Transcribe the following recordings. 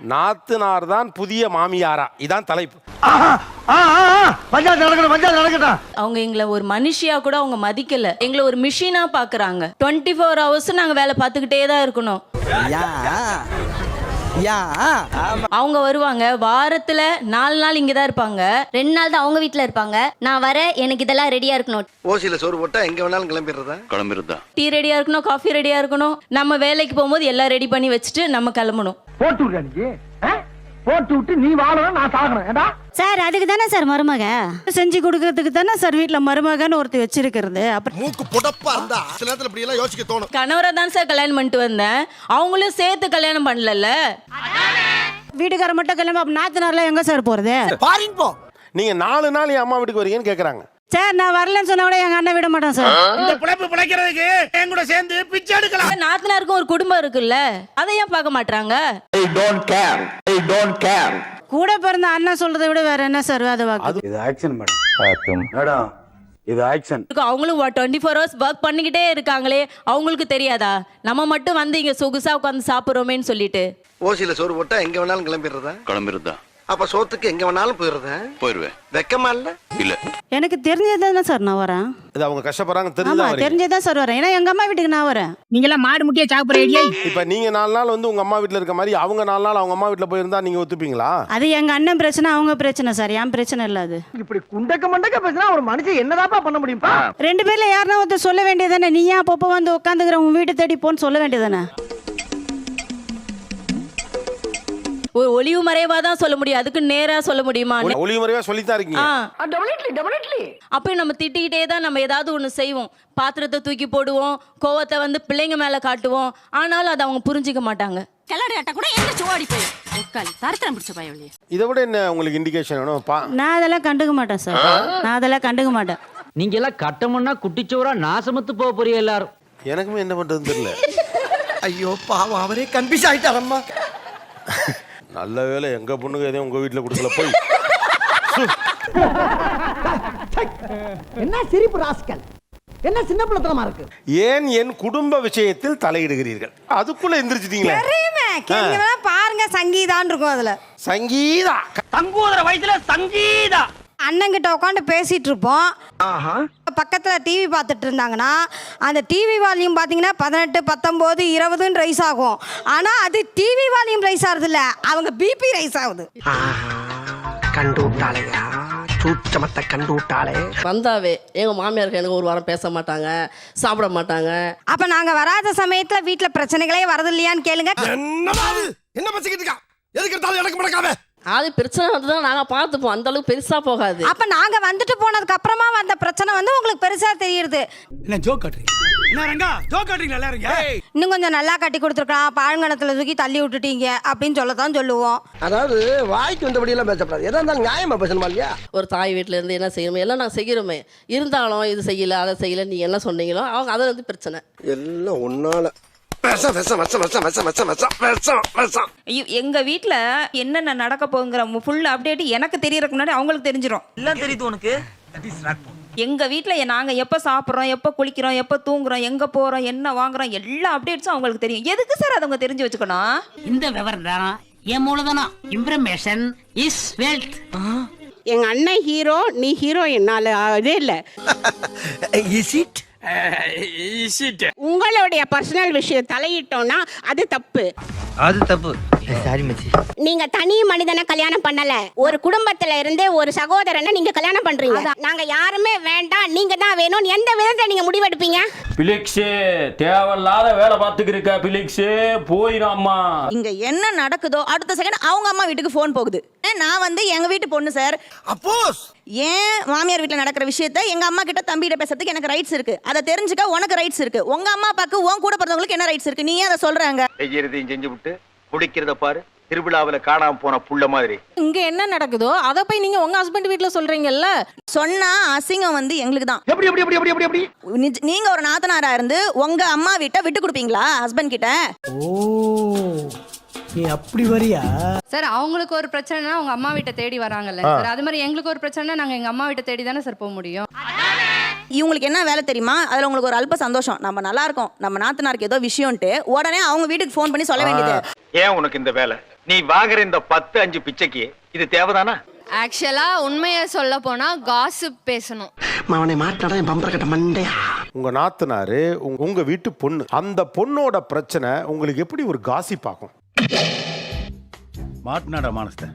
நாத்தனார் தான் புதிய மாமியாரா? இதான் தலைப்பு. அவங்க எங்களை ஒரு மனுஷியா கூட அவங்க மதிக்கல, எங்களை ஒரு மிஷினா பாக்குறாங்க. 24 hours நாங்க வேலை பார்த்துக்கிட்டே தான் இருக்கணும். அவங்க வருவாங்க, வாரத்துல 4 நாள் இங்கதான் இருப்பாங்க, 2 நாள் தான் அவங்க வீட்டுல இருப்பாங்க. நான் வர எனக்கு இதெல்லாம் ரெடியா இருக்கணும். ஓசியில சோறு போட்டா எங்க வேணாலும் கிளம்பிடுறதா. டீ ரெடியா இருக்கணும், காஃபி ரெடியா இருக்கணும். நம்ம வேலைக்கு போகும்போது எல்லாம் ரெடி பண்ணி வச்சுட்டு நம்ம கிளம்பணும். போட்டு விட்டு நீ வாழணும், நான் சாகணும். சார் அதுக்கு தானே சார் மருமக செஞ்சு கொடுக்கறதுக்கு தானே சார் வீட்டுல மருமகன்னு ஒருத்தர் வச்சிருக்கிறது. மூக்கு புடப்பா இருந்தா சில நேரத்துல இப்படி எல்லாம் யோசிக்க தோணும். கணவரை தான் சார் கல்யாணம் பண்ணிட்டு வந்தேன், அவங்களும் சேர்த்து கல்யாணம் பண்ணல. வீட்டுக்கார மட்டும் கிளம்ப, அப்ப நாத்தனார்லாம் எங்க சார் போறது? பாரின் போ. நீங்க 4 நாள் என் அம்மா வீட்டுக்கு வரீங்கன்னு கேக்குறாங்க. சார் நான் வரலன்னு சொன்னா கூட எங்க அண்ணன் விட மாட்டான் சார். இந்த பிழைப்பு பிழைக்கிறதுக்கு என் கூட சேர்ந்து பிச்சை எடுக்கலாம். நாத்தனாருக்கும் ஒரு குடும்பம் இருக்குல்ல, அதை ஏன் பார்க்க மாட்டாங்க? கூட பிறந்த அண்ணன் சொல்றதை விட வேற என்ன சார் வேத வாக்கு? இது ஆக்ஷன் மேடம், இது ஆக்ஷன். அவங்களும் 24 hours ஒர்க் பண்ணிக்கிட்டே இருக்காங்களே, அவங்களுக்கு தெரியாதா? நம்ம மட்டும் வந்து இங்க சொகுசா உட்காந்து சாப்பிடுறோமேன்னு சொல்லிட்டு. ஓசியில சோறு போட்டா எங்க வேணாலும் கிளம்பிடுறதா. அப்ப சோத்துக்கு எங்க வேணாலும் போயிருவேன். வெக்கமா இல்ல? எனக்கு தெரிஞ்சதுதானே சார் நான் வரேன். இது அவங்க கஷ்டப்படுறாங்க ஆமா தெரியுதா? தெரிஞ்சதான் சார் வரேன். ஏன்னா எங்க அம்மா வீட்டுக்கு நான் வரேன். நீங்க எல்லாம் மாடு முக்கிய சாப்பிடுறீங்க. இப்ப நீங்க 4 நாள் வந்து உங்க அம்மா வீட்டுல இருக்க மாதிரி அவங்க 4 நாள் அவங்க அம்மா வீட்டுல போயிருந்தா நீங்க ஒத்துப்பீங்களா? அது எங்க அண்ணன் பிரச்சனை, அவங்க பிரச்சனை சார், என் பிரச்சனை இல்ல. அது இப்படி குண்டக்க மண்டக்க பேசினா ஒரு மனுஷன் என்னதாப்பா பண்ண முடியும்பா? 2 பேர்ல யாருன்னா ஒருத்தர் சொல்ல வேண்டியதானே, நீ ஏன் அப்பப்போ வந்து உட்காந்துக்கிற, உன் வீட்டு தேடி போன்னு சொல்ல வேண்டியதானே. ஒரு ஒளிவு மறைவா தான் சொல்ல முடியும், அதுக்கு நேரா சொல்ல முடியுமா? ஒளிவு மறைவா சொல்லித்தான் இருக்கீங்க. அப்ப நம்ம திட்டிக்கிட்டே தான் நம்ம ஏதாவது ஒண்ணு செய்வோம். பாத்திரத்தை தூக்கி போடுவோம், கோவத்தை வந்து பிள்ளைங்க மேல காட்டுவோம். ஆனாலும் அதை அவங்க புரிஞ்சிக்க மாட்டாங்க. இதை விட என்ன உங்களுக்கு இண்டிகேஷன் வேணும்? நான் அதெல்லாம் கண்டுக்க மாட்டேன் சார், நான் அதெல்லாம் கண்டுக்க மாட்டேன். நீங்க எல்லாம் கட்டமுன்னா குட்டிச்சோரா நாசமத்து போக போறீங்க எல்லாரும். எனக்குமே என்ன பண்றதுன்னு தெரியல. ஐயோ பாவம், அவரே கன்ஃபியூஸ் ஆயிட்டாரம்மா. நல்ல வேலை எங்க பொண்ணுங்க எதையும் உங்க வீட்டுல கொடுக்கல. போய் என்ன சிரிப்பு ராஸ்கல், என்ன சின்ன பிள்ளைத்தனமா இருக்கு. ஏன் என் குடும்ப விஷயத்தில் தலையிடுகிறீர்கள்? அதுக்குள்ள எந்திரிச்சிட்டீங்களே. பாருங்க, சங்கீதான் இருக்கும் அதுல. சங்கீதா தங்கூதர வயசுல சங்கீதா அண்ணங்கிட்ட உட்காந்து பேசிட்டு இருப்போம். பக்கத்துல டிவி பார்த்துட்டு இருந்தாங்கன்னா அந்த டிவி வால்யூம் பாத்தீங்கன்னா 18, 19, 20 ரைஸ் ஆகும். ஆனா அது டிவி வால்யூம் ரைஸ் ஆகுது இல்ல, அவங்க பிபி ரைஸ் ஆகுது. கண்டு விட்டாளையா, சூச்சமத்தை கண்டு விட்டாளே. வந்தாவே எங்க மாமியாருக்கு எனக்கு ஒரு வாரம் பேச மாட்டாங்க, சாப்பிட மாட்டாங்க. அப்ப நாங்க வராத சமயத்துல வீட்டுல பிரச்சனைகளே வரது இல்லையான்னு கேளுங்க. என்ன பச்சிக்கிட்டு இருக்கா? எதுக்கு எடுத்தாலும் எனக்கு முடக்காம. அது பிரச்சனை வந்துதான் நாங்க பார்த்துப்போம், அந்த அளவுக்கு பெருசா போகாது. அப்ப நாங்க வந்துட்டு போனதுக்கு அப்புறமா வந்த பிரச்சனை வந்து உங்களுக்கு பெருசா தெரியுது. என்ன ஜோக் காட்டுறீங்க? என்ன ரங்கா ஜோக் காட்டுறீங்க? நல்லா இருங்க. இன்னும் கொஞ்சம் நல்லா கட்டி கொடுத்துருக்கலாம், பாழ்கணத்துல தூக்கி தள்ளி விட்டுட்டீங்க அப்படின்னு சொல்லத்தான் சொல்லுவோம். அதாவது வாய்க்கு வந்தபடி எல்லாம் பேசப்படாது, எதா இருந்தாலும் நியாயமா பேசணுமா இல்லையா? ஒரு தாய் வீட்டுல இருந்து என்ன செய்யணுமோ எல்லாம் நாங்கள் செய்கிறோமே. இருந்தாலும் இது செய்யல அதை செய்யல நீங்க என்ன சொன்னீங்களோ அவங்க அதை வந்து பிரச்சனை எல்லாம் ஒன்னால. எங்க வீட்ல என்னென்ன நடக்க போகுங்கிற ஃபுல் அப்டேட் எனக்கு தெரியறதுக்கு முன்னாடி அவங்களுக்கு தெரிஞ்சிடும். எல்லாம் தெரியுது உனக்கு. எங்க வீட்ல நாங்க எப்ப சாப்பிடுறோம், எப்ப குளிக்கிறோம், எப்ப தூங்குறோம், எங்க போறோம், என்ன வாங்குறோம், எல்லா அப்டேட்ஸும் அவங்களுக்கு தெரியும். எதுக்கு சார் அவங்க தெரிஞ்சு வச்சுக்கணும்? இந்த விவரம் தான் என் மூலதனம். Information is wealth. எங்க அண்ணன் ஹீரோ, நீ ஹீரோயின், அதே இல்ல. உங்களுடைய பர்சனல் விஷயம் தலையிட்டோம்னா அது தப்பு. அது தப்பு. சாரி மச்சி. நீங்க தனி மனிதனை கல்யாணம் பண்ணல, ஒரு குடும்பத்துல இருந்து ஒரு சகோதரனை நீங்க கல்யாணம் பண்றீங்க. நாங்க யாருமே வேண்டாம், நீங்க தான் வேணும். எந்த விதத்துல நீங்க முடிவெடுப்பீங்க? பிலிக்ஸே தேவையில்லாத வேலை பார்த்துக்கிருக்க பிலிக்ஸே, போயிடாமா. இங்க என்ன நடக்குதோ அடுத்த செகண்ட் அவங்க அம்மா வீட்டுக்கு போன் போகுது. நான் வந்து எங்க வீட்டு பொண்ணு சார், அப்போஸ் ஏன் மாமியார் வீட்டுல நடக்கிற விஷயத்த எங்க அம்மா கிட்ட தம்பிகிட்ட பேசுறதுக்கு எனக்கு ரைட்ஸ் இருக்கு. அதை தெரிஞ்சுக்க உனக்கு ரைட்ஸ் இருக்கு. உங்க அம்மா அப்பாக்கு உன் கூட பிறந்தவங்களுக்கு என்ன ரைட்ஸ் இருக்கு? நீ ஏன் அதை சொல்றாங்க? செய்யறதையும் செஞ்சு விட்டு குடிக்கிறத பாரு, திருவிழாவில் காணாம போன புள்ள மாதிரி. இங்க என்ன நடக்குதோ அதை போய் நீங்க உங்க ஹஸ்பண்ட் வீட்டுல சொல்றீங்கல்ல. சொன்னா அசிங்கம் வந்து எங்களுக்கு தான். எப்படி எப்படி எப்படி எப்படி எப்படி நீங்க ஒரு நாத்தனாரா இருந்து உங்க அம்மா வீட்டை விட்டு கொடுப்பீங்களா ஹஸ்பண்ட் கிட்ட? நீ அப்படி வரியா சார்? அவங்களுக்கு ஒரு பிரச்சனைனா அவங்க அம்மா வீட்டை தேடி வராங்கல்ல சார், அது மாதிரி எங்களுக்கு ஒரு பிரச்சனைனா நாங்க எங்க அம்மா வீட்டை தேடி தானே சார் போக முடியும். இவங்களுக்கு என்ன வேலை தெரியுமா? அதுல உங்களுக்கு ஒரு அல்ப சந்தோஷம், நம்ம நல்லா இருக்கோம், நம்ம நாத்தனாருக்கு ஏதோ விஷயம்ட்டு உடனே அவங்க வீட்டுக்கு ஃபோன் பண்ணி சொல்ல வேண்டியது. ஏன் உனக்கு இந்த வேலை? நீ வாங்குற இந்த 10-5 பிச்சைக்கு இது தேவைதானா? ஆக்சுவலா உண்மையை சொல்ல போனா காசிப் பேசணும். அவனை மாட்டாடா என் பம்பர கட்ட மண்டையா. உங்க நாத்தனாரு உங்க வீட்டு பொண்ணு, அந்த பொண்ணோட பிரச்சனை உங்களுக்கு எப்படி ஒரு காசிப் ஆகும்? மாட்டினாடா மானஸ்த.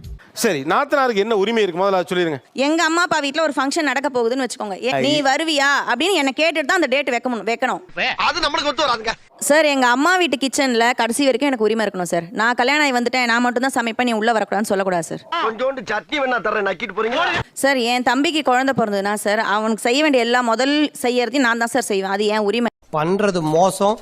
சரி, நாத்தனாருக்கு என்ன உரிமை இருக்கு முதல்ல சொல்லிருங்க. எங்க அம்மா அப்பா வீட்ல ஒரு ஃபங்க்ஷன் நடக்க போகுதுன்னு வச்சுக்கோங்க, நீ வருவியா அப்படின்னு என்ன கேட்டுட்டு தான் அந்த டேட் வைக்கணும். அது நம்மளுக்கு ஒத்து வராதுங்க. சார் எங்க அம்மா வீட்டு கிச்சன்ல கடைசி வரைக்கும் எனக்கு உரிமை இருக்கணும் சார். நான் கல்யாணம் ஆகி வந்துட்டேன், நான் மட்டும் தான் சமைப்பேன், நீ உள்ள வரக்கூடாதுன்னு சொல்லக்கூடாது சார். கொஞ்சோண்டு சட்னி வேணா தரேன், நக்கிட்டு போறீங்க. சார் என் தம்பிக்கு குழந்தை பிறந்ததுன்னா சார் அவனுக்கு செய்ய வேண்டிய எல்லா முதல் செய்யறதையும் நான் தான் சார் செய்வேன். அது என் உரிமை. பண்றது மோசம்,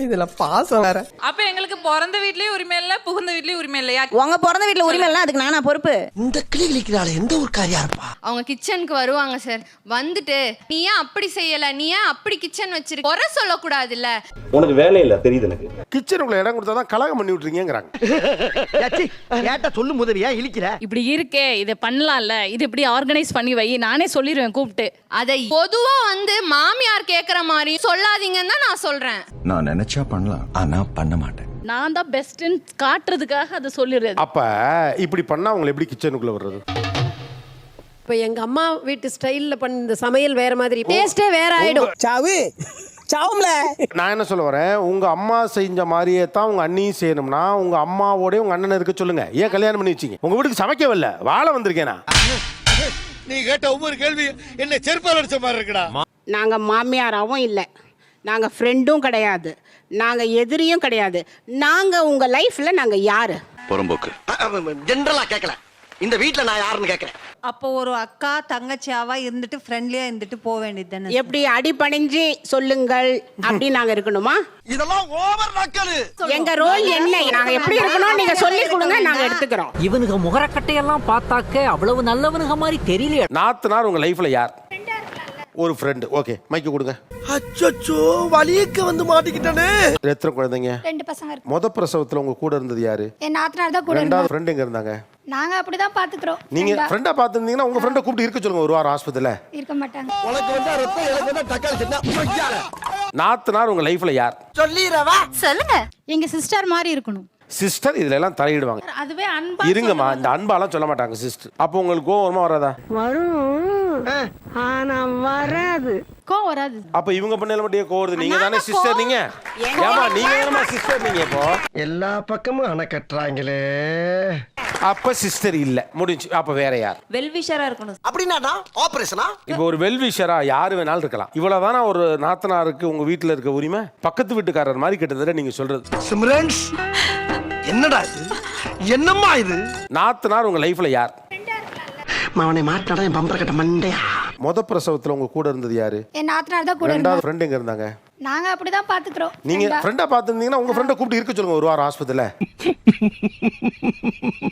இதுல பாசம் வேற. அப்ப எங்களுக்கு பிறந்த வீட்லயும் உரிமை இல்ல, புகுந்த வீட்லயும் உரிமை இல்லையா? உங்க பிறந்த வீட்டுல உரிமை இல்ல, அதுக்கு நானா பொறுப்பு? இந்த கிளி கிளிக்கிறாள் எந்த ஒரு காரியா இருப்பா. அவங்க கிச்சனுக்கு வருவாங்க சார், வந்துட்டு நீ ஏன் அப்படி செய்யல, நீ ஏன் அப்படி கிச்சன் வச்சிருக்க, குறை சொல்லக்கூடாது இல்ல. உனக்கு வேலை இல்ல தெரியுது எனக்கு. கிச்சனுக்குள்ள இடம் கொடுத்தாதான் கலகம் பண்ணி விட்டுறீங்கிறாங்க. ஏட்டா சொல்லு முதலியா இழிக்கிற. இப்படி இருக்கே, இதை பண்ணலாம்ல, இது இப்படி ஆர்கனைஸ் பண்ணி வை, நானே சொல்லிடுவேன் கூப்பிட்டு. அதை பொதுவா வந்து மாமியார் கேக்குற மாதிரி சொல்லாதீங்கன்னு தான் நான் சொல்றேன். நான் நினைச்சா பண்ணலாம், ஆனா பண்ண மாட்டேன். நான் தான் பெஸ்ட்னு காட்டுறதுக்காக அதை சொல்லிடுறது. அப்ப இப்படி பண்ணா அவங்களை எப்படி கிச்சனுக்குள்ள வர்றது? இப்போ எங்க அம்மா வீட்டு ஸ்டைல்ல பண்ண இந்த சமையல் வேற மாதிரி, டேஸ்டே வேற ஆயிடும். சாவும்ல. நான் என்ன சொல்ல வரேன், உங்க அம்மா செஞ்ச மாதிரியே தான் உங்க அண்ணியும் செய்யணும்னா உங்க அம்மாவோட உங்க அண்ணன் இருக்க சொல்லுங்க. ஏன் கல்யாணம் பண்ணி வச்சீங்க? உங்க வீட்டுக்கு சமைக்கவில்லை, வாழ வந்திருக்கேனா? நீ கேட்ட ஒவ்வொரு கேள்வி என்ன செருப்பால் அடிச்ச மாதிரி இருக்குடா. நாங்க மாமியாராவும் இல்ல, நாங்க ஃப்ரெண்டும் கிடையாது, நாங்க எதிரியும் கிடையாது. நாங்க உங்க லைஃப்ல நாங்க யாரு? புறம்போக்கு. ஜெனரலா கேட்கல, இந்த வீட்ல நான் யாருன்னு கேட்கறேன். அப்போ ஒரு அக்கா தங்கச்சியாவா இருந்துட்டு ஃப்ரெண்ட்லியா இருந்துட்டு போக வேண்டியது தானே. எப்படி அடிபணிஞ்சு சொல்லுங்கள் அப்படி நாங்க இருக்கணுமா? இதெல்லாம் ஓவர் நக்கலு. எங்க ரோல் என்ன, நாங்க எப்படி இருக்கணும் நீங்க சொல்லி கொடுங்க, நாங்க எடுத்துக்கிறோம். இவனுக்கு முகரக்கட்டையெல்லாம் பார்த்தாக்க அவ்வளவு நல்லவனுங்க மாதிரி தெரியல. நாத்தனார் உங்க லைஃப்ல யார்? ஒரு ஃப்ரெண்டு. ஓகே, மைக்கு கொடுங்க. அச்சச்சோ, வலியக்க வந்து மாட்டிக்கிட்டானே. எத்தனை குழந்தைங்க? 2 பசங்க இருக்கு. முத பிரசவத்துல உங்க கூட இருந்தது யாரு? என் நாத்தனார் தான் கூட. ரெண்டாவது ஃப்ரெண்ட் எங்க இருந்தாங்க? நாங்க அப்படிதான் பாத்துக்கிறோம். நீங்க ஃப்ரெண்டா பாத்துருந்தீங்கன்னா உங்க ஃப்ரெண்டை கூப்பிட்டு இருக்க சொல்லுங்க ஒரு வாரம் ஆஸ்பத்திரியில. இருக்க மாட்டாங்க. உனக்கு வந்தா ரத்தம், எனக்கு வந்தா தக்காளி சட்னி. நாத்தனார் உங்க லைஃப்ல யார்? சொல்லிரவா. சொல்லுங்க. எங்க சிஸ்டர் மாதிரி இருக்கணும். சிஸ்டர் இதுல எல்லாம் தலையிடுவாங்க. அதுவே அன்பா இருங்கம்மா, இந்த அன்பாலாம் சொல்ல மாட்டாங்க சிஸ்டர். அப்போ உங்களுக்கு கோவம் வருமா வராதா? வரும், ஆனா வராது. கோவம் வராது. அப்ப இவங்க பண்ணல மட்டும் கோவம் வருது. நீங்க தானே சிஸ்டர். நீங்க ஏமா நீங்க என்னமா சிஸ்டர்? நீங்க இப்போ எல்லா பக்கமும் அணை கட்டுறாங்களே. அப்ப சிஸ்டர் இல்ல, முடிஞ்சு. அப்ப வேற யார்? வெல்விஷரா இருக்கணும். அப்படின்னா ஆபரேஷனா? இப்போ ஒரு வெல்விஷரா யாரு வேணாலும் இருக்கலாம். இவ்வளவுதானா ஒரு நாத்தனாருக்கு உங்க வீட்டுல இருக்க உரிமை? பக்கத்து வீட்டுக்காரர் மாதிரி கிட்டத்தட்ட நீங்க சொல்றது. சிம்ரன்ஸ், என்னடா இது? என்னம்மா இது? நாத்தனார் உங்க லைஃப்ல யார்? அவனை மாட்டாடா என் பம்பர கட்ட மண்டையா. முத பிரசவத்துல உங்க கூட இருந்தது யாரு? என் நாத்தனார் தான் கூட. ரெண்டாவது ஃப்ரெண்ட் எங்க இருந்தாங்க? நாங்க அப்படிதான் பாத்துக்கிறோம். நீங்க ஃப்ரெண்டா பாத்துருந்தீங்கன்னா உங்க ஃப்ரெண்டை கூப்பிட்டு இருக்க சொல்லுங்க ஒரு வாரம் ஆஸ்பத்திரியில.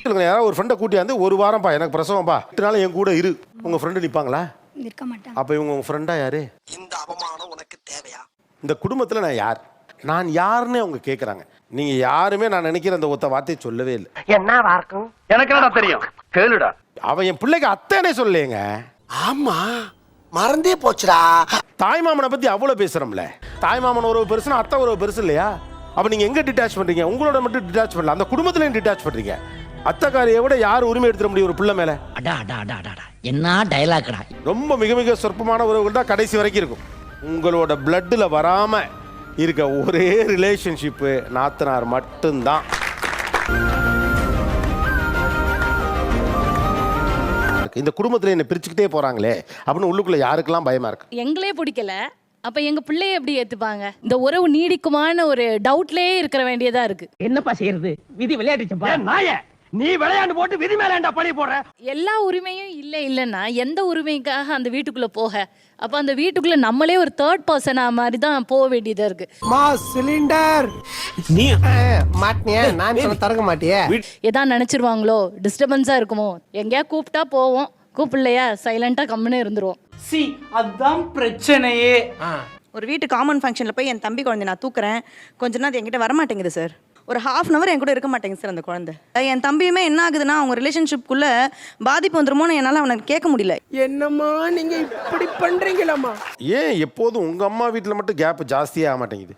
சொல்லுங்க, யாராவது ஒரு ஃப்ரெண்டை கூட்டி வந்து ஒரு வாரம் பா எனக்கு பிரசவம் பா, 8 நாள் என் கூட இரு. உங்க ஃப்ரெண்டு நிப்பாங்களா? இருக்க மாட்டாங்க. அப்ப இவங்க உங்க ஃப்ரெண்டா யாரு? இந்த அவமானம் உனக்கு தேவையா? இந்த குடும்பத்துல நான் யார், நான் யாருன்னு அவங்க கேக்குறாங்க. நீங்க யாருமே நான் நினைக்கிற அந்த ஒத்த வார்த்தையை சொல்லவே இல்லை. என்னவா இருக்கும்? எனக்கு என்னடா தெரியும், கேளுடா. அவன் என் பிள்ளைக்கு அத்தனை சொல்லேங்க. ஆமா, மறந்தே போச்சுடா. தாய்மாமனை பத்தி அவ்வளவு பேசுறோம்ல. தாய்மாமன் உறவு பெருசுனா அத்தை உறவு பெருசு இல்லையா? அப்ப நீங்க எங்க டிட்டாச் பண்றீங்க? உங்களோட மட்டும் டிட்டாச் பண்ணல, அந்த குடும்பத்திலையும் டிட்டாச் பண்றீங்க. அத்தைக்காரியை விட யார் உரிமை எடுத்துட முடியும் ஒரு பிள்ளை மேல? அடா அடா அடா அடா, என்ன டயலாக்டா. ரொம்ப மிக மிக சொற்பமான உறவுகள் தான் கடைசி வரைக்கும் இருக்கும். உங்களோட பிளட்ல வராம இருக்க ஒரே ரிலேஷன்ஷிப்பு நாத்தனார் மட்டும்தான். இந்த குடும்பத்துல என்ன பிரிச்சுக்கிட்டே போறாங்களே அப்படின்னு உள்ளுக்குள்ள யாருக்கெல்லாம் பயமா இருக்கு? எங்களே பிடிக்கல, அப்ப எங்க பிள்ளைய எப்படி ஏத்துப்பாங்க? இந்த உறவு நீடிக்குமான ஒரு டவுட்லயே இருக்க வேண்டியதா இருக்கு. என்னப்பா செய்யறது, விதி விளையாடிச்சப்பா. நாயே, நீ விளையாண்டு போட்டு விதி மேலேண்டா பழி போடுற. எல்லா உரிமையும் இல்லைன்னா எந்த உரிமைக்காக அந்த வீட்டுக்குள்ள போக? அப்ப அந்த வீட்டுக்குள்ள நம்மளே ஒரு தேர்ட் பர்சனா மாதிரி தான் போக வேண்டியதா இருக்கு. சிலிண்டர் நீ மாட்டினியா? நான் சொல்ல தரங்க மாட்டியே. எதா நினைச்சிருவாங்களோ, டிஸ்டர்பன்ஸா இருக்குமோ, எங்கேயா கூப்பிட்டா போவோம், கூப்பிடலையா சைலண்டா கம்முன்னு இருந்துருவோம். அதான் பிரச்சனையே. ஒரு வீட்டு காமன் ஃபங்க்ஷன்ல போய் என் தம்பி குழந்தை நான் தூக்குறேன், கொஞ்ச நாள் என்கிட்ட வரமாட்டேங்குது சார். ஒரு 1/2 hour என் கூட இருக்க மாட்டேங்குது சார் அந்த குழந்தை. என் தம்பியுமே என்ன ஆகுதுன்னா அவங்க ரிலேஷன்ஷிப்குள்ள பாதிப்பு வந்துருமோன்னு என்னால் அவனுக்கு கேட்க முடியல. என்னம்மா நீங்க இப்படி பண்றீங்களாம்மா? ஏன் எப்போதும் உங்க அம்மா வீட்டில் மட்டும் கேப் ஜாஸ்தியே ஆக மாட்டேங்குது?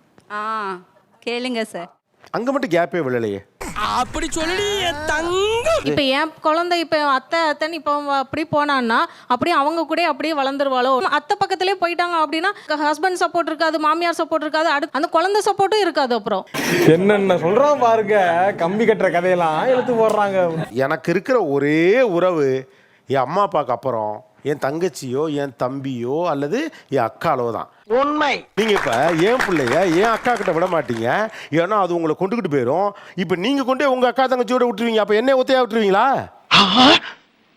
கேளுங்க சார். அங்க மட்டும் கேப்பே விழலையே. அப்படி சொல்லி தங்கம். இப்ப என் குழந்தை இப்ப அத்தை அத்தைன்னு இப்ப அப்படி போனான்னா அப்படியே அவங்க கூட அப்படியே வளர்ந்துருவாளோ. அத்தை பக்கத்திலே போயிட்டாங்க அப்படின்னா ஹஸ்பண்ட் சப்போர்ட் இருக்காது, மாமியார் சப்போர்ட் இருக்காது, அந்த குழந்தை சப்போர்ட்டும் இருக்காது. அப்புறம் என்னென்ன சொல்றான் பாருங்க, கம்பி கட்டுற கதையெல்லாம் எடுத்து போடுறாங்க. எனக்கு இருக்கிற ஒரே உறவு என் அம்மா அப்பாவுக்கு அப்புறம் என் தங்கச்சியோ என் தம்பியோ அல்லது என் அக்காலோ தான். உண்மை. நீங்க இப்ப என் பிள்ளைய என் அக்கா கிட்ட விட மாட்டீங்க, ஏன்னா அது உங்களை கொண்டுகிட்டு போயிடும். இப்ப நீங்க கொண்டே உங்க அக்கா தங்கச்சியோட விட்டுருவீங்க, அப்ப என்ன ஒத்தையா விட்டுருவீங்களா?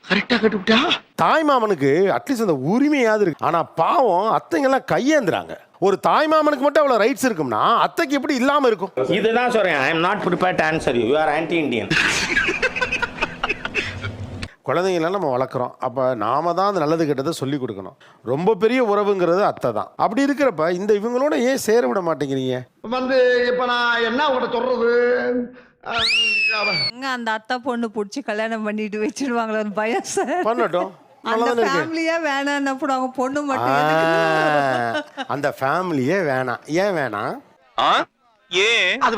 கரெக்டா கட்டுவிட்டா. தாய் மாமனுக்கு அட்லீஸ்ட் அந்த உரிமையாவது இருக்கு. ஆனா பாவம் அத்தைங்கெல்லாம் கையேந்துறாங்க. ஒரு தாய் மாமனுக்கு மட்டும் அவ்வளவு ரைட்ஸ் இருக்கும்னா அத்தைக்கு எப்படி இல்லாம இருக்கும்? இதுதான் சொல்றேன். I am not prepared to answer you. You are anti Indian. குழந்தைங்களாம் நம்ம வளர்க்குறோம், அப்போ நாம தான் அந்த நல்லது கெட்டதை சொல்லி கொடுக்கணும். ரொம்ப பெரிய உறவுங்கிறது அத்தை தான். அப்படி இருக்கிறப்ப இந்த இவங்களோட ஏன் சேர விட மாட்டேங்கிறீங்க? இப்ப நான் என்ன உங்கள்கிட்ட சொல்றது, அந்த அத்தை பொண்ணு பிடிச்சி கல்யாணம் பண்ணிட்டு வச்சிருவாங்களோ ஒரு பயம் சார். பண்ணட்டும், ஃபேமிலியே வேணாம் போடுவாங்க, பொண்ணு மட்டும். அந்த ஃபேமிலியே வேணாம். ஏன் வேணாம்? அது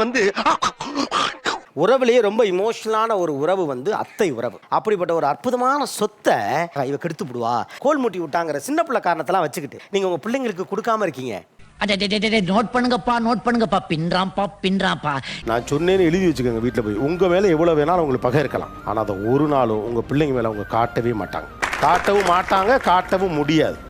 உறவுலேயே ரொம்ப இமோஷனலான ஒரு உறவு அத்தை உறவு. அப்படிப்பட்ட ஒரு அற்புதமான சொத்தை இவ கெடுத்து விடுவா, கோல் மூட்டி விட்டாங்கிற சின்ன பிள்ளை காரணத்தெல்லாம் வச்சுக்கிட்டு நீங்க உங்க பிள்ளைங்களுக்கு கொடுக்காம இருக்கீங்க. நோட் பண்ணுங்கப்பா, நோட் பண்ணுங்கப்பா. பின்றாம்பா. நான் சொன்னேன்னு எழுதி வச்சுக்கோங்க வீட்டில் போய். உங்க மேலே எவ்வளோ வேணாலும் உங்களுக்கு பகை இருக்கலாம், ஆனால் அதை ஒரு நாளும் உங்க பிள்ளைங்க மேலே அவங்க காட்டவே மாட்டாங்க, காட்டவும் முடியாது.